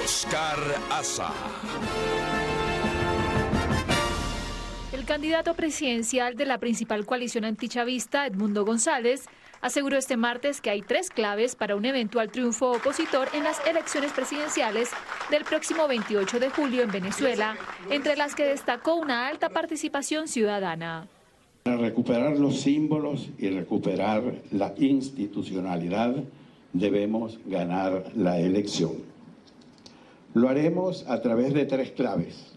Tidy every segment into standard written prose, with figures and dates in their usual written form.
Oscar Aza. El candidato presidencial de la principal coalición antichavista, Edmundo González, aseguró este martes que hay 3 claves para un eventual triunfo opositor en las elecciones presidenciales del próximo 28 de julio en Venezuela, entre las que destacó una alta participación ciudadana. Para recuperar los símbolos y recuperar la institucionalidad, debemos ganar la elección. Lo haremos a través de 3 claves: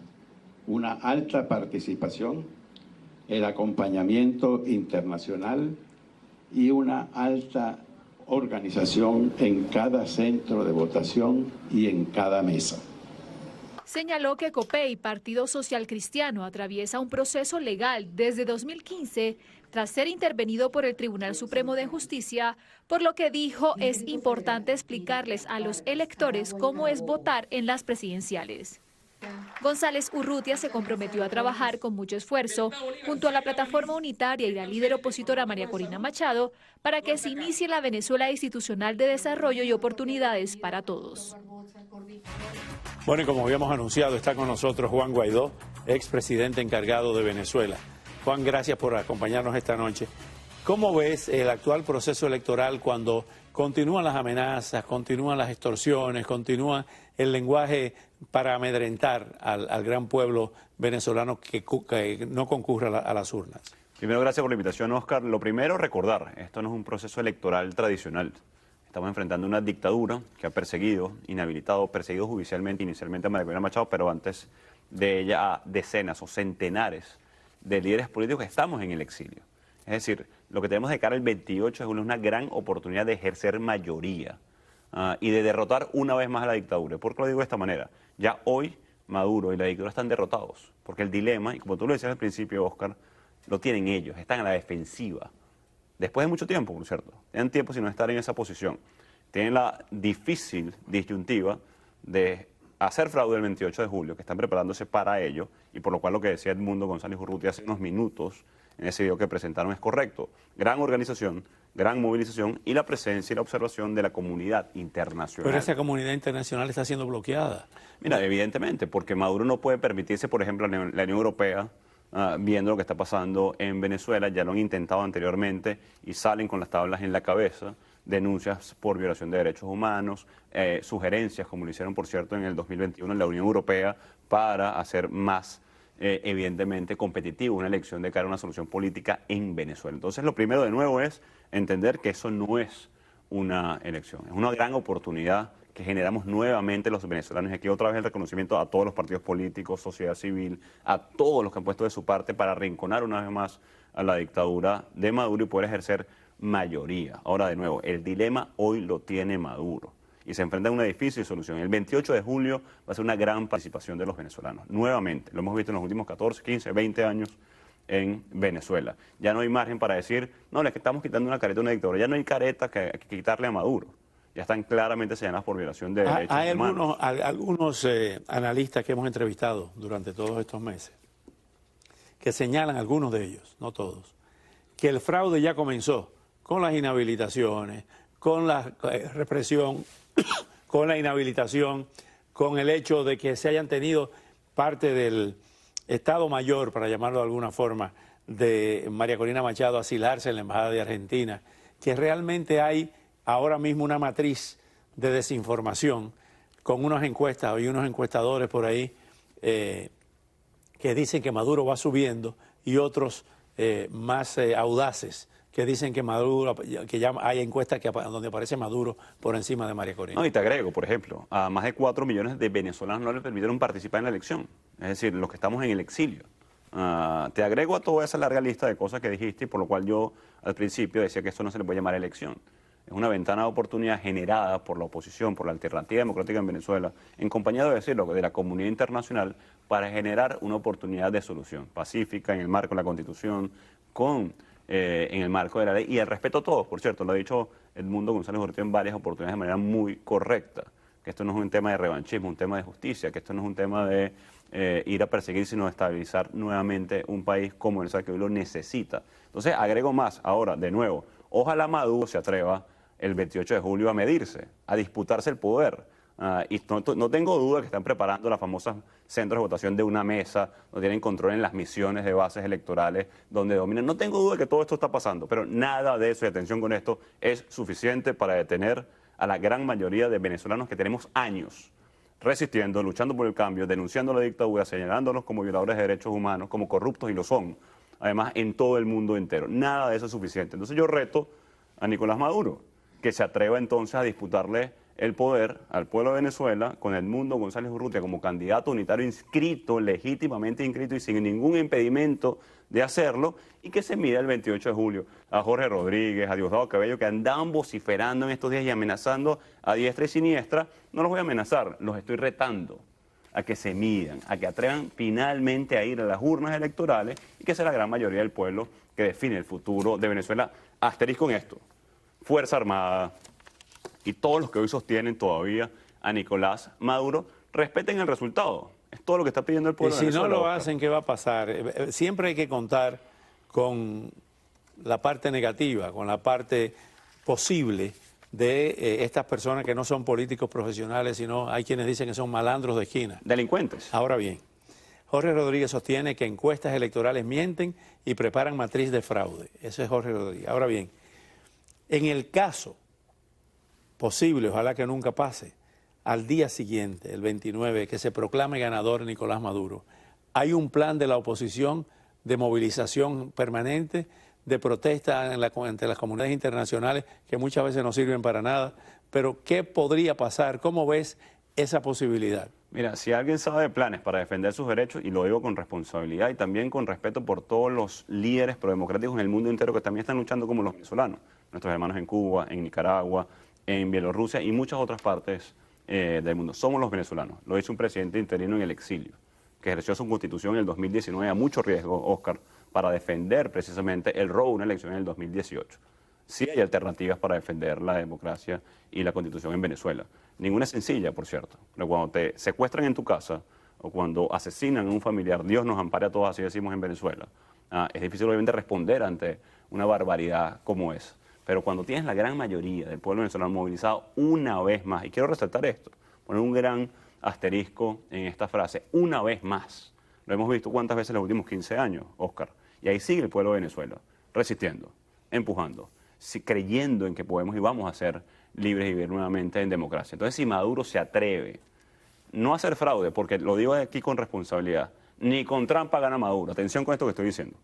una alta participación, el acompañamiento internacional y una alta organización en cada centro de votación y en cada mesa. Señaló que COPEI, Partido Social Cristiano, atraviesa un proceso legal desde 2015 tras ser intervenido por el Tribunal Supremo de Justicia, por lo que dijo es importante explicarles a los electores cómo es votar en las presidenciales. González Urrutia se comprometió a trabajar con mucho esfuerzo junto a la Plataforma Unitaria y la líder opositora María Corina Machado para que se inicie la Venezuela institucional de desarrollo y oportunidades para todos. Bueno, y como habíamos anunciado, está con nosotros Juan Guaidó, expresidente encargado de Venezuela. Juan, gracias por acompañarnos esta noche. ¿Cómo ves el actual proceso electoral cuando continúan las amenazas, continúan las extorsiones, continúa el lenguaje para amedrentar al gran pueblo venezolano que no concurra a las urnas? Primero, gracias por la invitación, Oscar. Lo primero, recordar, esto no es un proceso electoral tradicional. Estamos enfrentando una dictadura que ha perseguido, inhabilitado, perseguido judicialmente, inicialmente a María Corina Machado, pero antes de ella a decenas o centenares de líderes políticos que estamos en el exilio. Es decir, lo que tenemos de cara al 28 de julio es una gran oportunidad de ejercer mayoría y de derrotar una vez más a la dictadura. ¿Por qué lo digo de esta manera? Ya hoy Maduro y la dictadura están derrotados, porque el dilema, y como tú lo decías al principio, Oscar, lo tienen ellos, están a la defensiva. Después de mucho tiempo, por cierto, tienen tiempo sin no estar en esa posición. Tienen la difícil disyuntiva de hacer fraude el 28 de julio, que están preparándose para ello, y por lo cual lo que decía Edmundo González Urrutia hace unos minutos en ese video que presentaron es correcto. Gran organización, gran movilización y la presencia y la observación de la comunidad internacional. Pero esa comunidad internacional está siendo bloqueada. Mira, evidentemente, porque Maduro no puede permitirse, por ejemplo, la Unión Europea, viendo lo que está pasando en Venezuela, ya lo han intentado anteriormente y salen con las tablas en la cabeza, denuncias por violación de derechos humanos, sugerencias, como lo hicieron, por cierto, en el 2021 en la Unión Europea, para hacer más, evidentemente, competitivo una elección de cara a una solución política en Venezuela. Entonces, lo primero, de nuevo, es entender que eso no es una elección, es una gran oportunidad que generamos nuevamente los venezolanos. Y aquí otra vez el reconocimiento a todos los partidos políticos, sociedad civil, a todos los que han puesto de su parte para arrinconar una vez más a la dictadura de Maduro y poder ejercer mayoría. Ahora, de nuevo, el dilema hoy lo tiene Maduro y se enfrenta a una difícil solución. El 28 de julio va a ser una gran participación de los venezolanos. Nuevamente, lo hemos visto en los últimos 14, 15, 20 años en Venezuela. Ya no hay margen para decir, no, es que estamos quitando una careta a una dictadura. Ya no hay careta que quitarle a Maduro. Ya están claramente señaladas por violación de derechos humanos. Hay algunos analistas que hemos entrevistado durante todos estos meses que señalan, algunos de ellos, no todos, que el fraude ya comenzó con las inhabilitaciones, con la represión, con la inhabilitación, con el hecho de que se hayan tenido parte del Estado Mayor, para llamarlo de alguna forma, de María Corina Machado asilarse en la Embajada de Argentina, que realmente hay ahora mismo una matriz de desinformación con unas encuestas y unos encuestadores por ahí que dicen que Maduro va subiendo y otros más audaces que dicen que Maduro, que ya hay encuestas donde aparece Maduro por encima de María Corina. No, y te agrego, por ejemplo, a más de 4 millones de venezolanos no les permitieron participar en la elección, es decir, los que estamos en el exilio. Te agrego a toda esa larga lista de cosas que dijiste, y por lo cual yo al principio decía que esto no se le puede llamar elección. Es una ventana de oportunidad generada por la oposición, por la alternativa democrática en Venezuela, en compañía, de decirlo, de la comunidad internacional, para generar una oportunidad de solución pacífica en el marco de la Constitución, en el marco de la ley y el respeto a todos. Por cierto, lo ha dicho Edmundo González Urrutia en varias oportunidades de manera muy correcta, que esto no es un tema de revanchismo, un tema de justicia, que esto no es un tema de ir a perseguir, sino de estabilizar nuevamente un país como Venezuela, que hoy lo necesita. Entonces, agrego más, ahora, de nuevo, ojalá Maduro se atreva el 28 de julio a medirse, a disputarse el poder, Y no tengo duda que están preparando las famosas centros de votación de una mesa, donde tienen control en las misiones de bases electorales, donde dominan. No tengo duda que todo esto está pasando, pero nada de eso, y atención con esto, es suficiente para detener a la gran mayoría de venezolanos que tenemos años resistiendo, luchando por el cambio, denunciando la dictadura, señalándolos como violadores de derechos humanos, como corruptos, y lo son, además, en todo el mundo entero. Nada de eso es suficiente. Entonces yo reto a Nicolás Maduro que se atreva entonces a disputarle el poder al pueblo de Venezuela con Edmundo González Urrutia como candidato unitario inscrito, legítimamente inscrito y sin ningún impedimento de hacerlo, y que se mida el 28 de julio a Jorge Rodríguez, a Diosdado Cabello, que andaban vociferando en estos días y amenazando a diestra y siniestra. No los voy a amenazar, los estoy retando a que se midan, a que atrevan finalmente a ir a las urnas electorales y que sea la gran mayoría del pueblo que define el futuro de Venezuela. Asterisco en esto: Fuerza Armada y todos los que hoy sostienen todavía a Nicolás Maduro, respeten el resultado. Es todo lo que está pidiendo el pueblo de Venezuela. Y si no lo hacen, ¿qué va a pasar? Siempre hay que contar con la parte negativa, con la parte posible de estas personas que no son políticos profesionales, sino hay quienes dicen que son malandros de esquina. Delincuentes. Ahora bien, Jorge Rodríguez sostiene que encuestas electorales mienten y preparan matriz de fraude. Eso es Jorge Rodríguez. Ahora bien, en el caso posible, ojalá que nunca pase, al día siguiente, el 29, que se proclame ganador Nicolás Maduro, hay un plan de la oposición de movilización permanente, de protesta entre las comunidades internacionales, que muchas veces no sirven para nada. Pero, ¿qué podría pasar? ¿Cómo ves esa posibilidad? Mira, si alguien sabe de planes para defender sus derechos, y lo digo con responsabilidad y también con respeto por todos los líderes prodemocráticos en el mundo entero que también están luchando como los venezolanos, nuestros hermanos en Cuba, en Nicaragua, en Bielorrusia y muchas otras partes del mundo. Somos los venezolanos. Lo hizo un presidente interino en el exilio, que ejerció su constitución en el 2019 a mucho riesgo, Oscar, para defender precisamente el robo de una elección en el 2018. Sí hay alternativas para defender la democracia y la constitución en Venezuela. Ninguna es sencilla, por cierto. Pero cuando te secuestran en tu casa o cuando asesinan a un familiar, Dios nos ampare a todos, así decimos en Venezuela, es difícil obviamente responder ante una barbaridad como esa. Pero cuando tienes la gran mayoría del pueblo venezolano movilizado una vez más, y quiero resaltar esto, poner un gran asterisco en esta frase, una vez más. Lo hemos visto cuántas veces en los últimos 15 años, Oscar. Y ahí sigue el pueblo de Venezuela, resistiendo, empujando, creyendo en que podemos y vamos a ser libres y vivir nuevamente en democracia. Entonces, si Maduro se atreve no a hacer fraude, porque lo digo aquí con responsabilidad, ni con trampa gana Maduro. Atención con esto que estoy diciendo.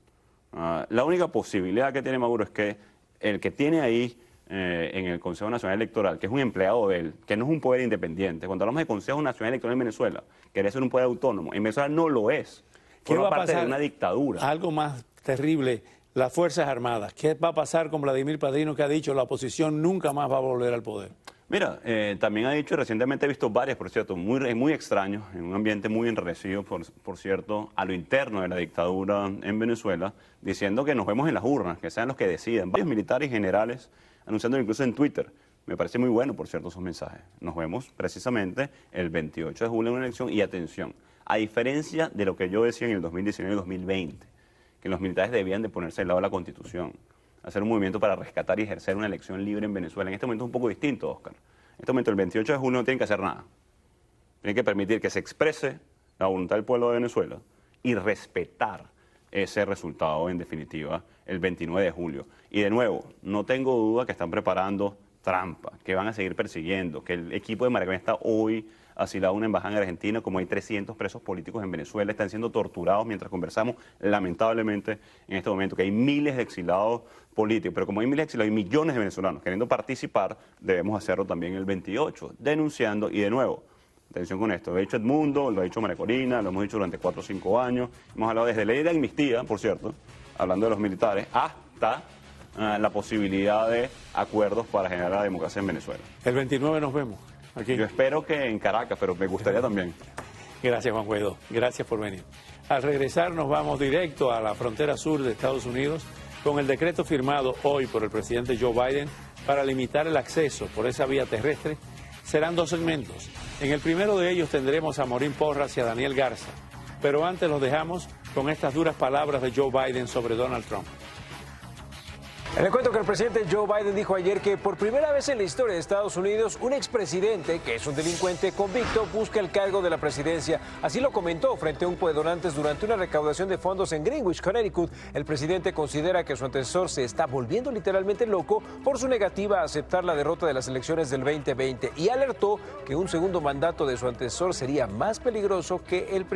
La única posibilidad que tiene Maduro es que el que tiene ahí en el Consejo Nacional Electoral, que es un empleado de él, que no es un poder independiente. Cuando hablamos de Consejo Nacional Electoral en Venezuela, quería ser un poder autónomo. En Venezuela no lo es. Forma parte de una dictadura. Algo más terrible, las Fuerzas Armadas. ¿Qué va a pasar con Vladimir Padrino, que ha dicho la oposición nunca más va a volver al poder? Mira, también ha dicho, recientemente he visto varias, por cierto, muy extraños, en un ambiente muy enrarecido, por cierto, a lo interno de la dictadura en Venezuela, diciendo que nos vemos en las urnas, que sean los que decidan. Varios militares y generales anunciando incluso en Twitter. Me parece muy bueno, por cierto, esos mensajes. Nos vemos precisamente el 28 de julio en una elección. Y atención, a diferencia de lo que yo decía en el 2019 y 2020, que los militares debían de ponerse al lado de la Constitución, hacer un movimiento para rescatar y ejercer una elección libre en Venezuela. En este momento es un poco distinto, Oscar. En este momento, el 28 de julio, no tienen que hacer nada. Tienen que permitir que se exprese la voluntad del pueblo de Venezuela y respetar ese resultado, en definitiva, el 29 de julio. Y de nuevo, no tengo duda que están preparando trampa, que van a seguir persiguiendo, que el equipo de Margarita está hoy asilado a una embajada en Argentina, como hay 300 presos políticos en Venezuela, están siendo torturados mientras conversamos, lamentablemente, en este momento, que hay miles de exilados políticos, pero como hay miles de exilados, hay millones de venezolanos queriendo participar, debemos hacerlo también el 28, denunciando, y de nuevo, atención con esto, lo ha dicho Edmundo, lo ha dicho María Corina, lo hemos dicho durante 4 o 5 años, hemos hablado desde ley de amnistía, por cierto, hablando de los militares, hasta la posibilidad de acuerdos para generar la democracia en Venezuela. El 29 nos vemos aquí. Yo espero que en Caracas, pero me gustaría también. Gracias, Juan Guaidó. Gracias por venir. Al regresar nos vamos directo a la frontera sur de Estados Unidos con el decreto firmado hoy por el presidente Joe Biden para limitar el acceso por esa vía terrestre. Serán 2 segmentos. En el primero de ellos tendremos a Morín Porras y a Daniel Garza. Pero antes los dejamos con estas duras palabras de Joe Biden sobre Donald Trump. Le cuento que el presidente Joe Biden dijo ayer que por primera vez en la historia de Estados Unidos, un expresidente, que es un delincuente convicto, busca el cargo de la presidencia. Así lo comentó frente a un pueblo de donantes durante una recaudación de fondos en Greenwich, Connecticut. El presidente considera que su antecesor se está volviendo literalmente loco por su negativa a aceptar la derrota de las elecciones del 2020 y alertó que un segundo mandato de su antecesor sería más peligroso que el primero.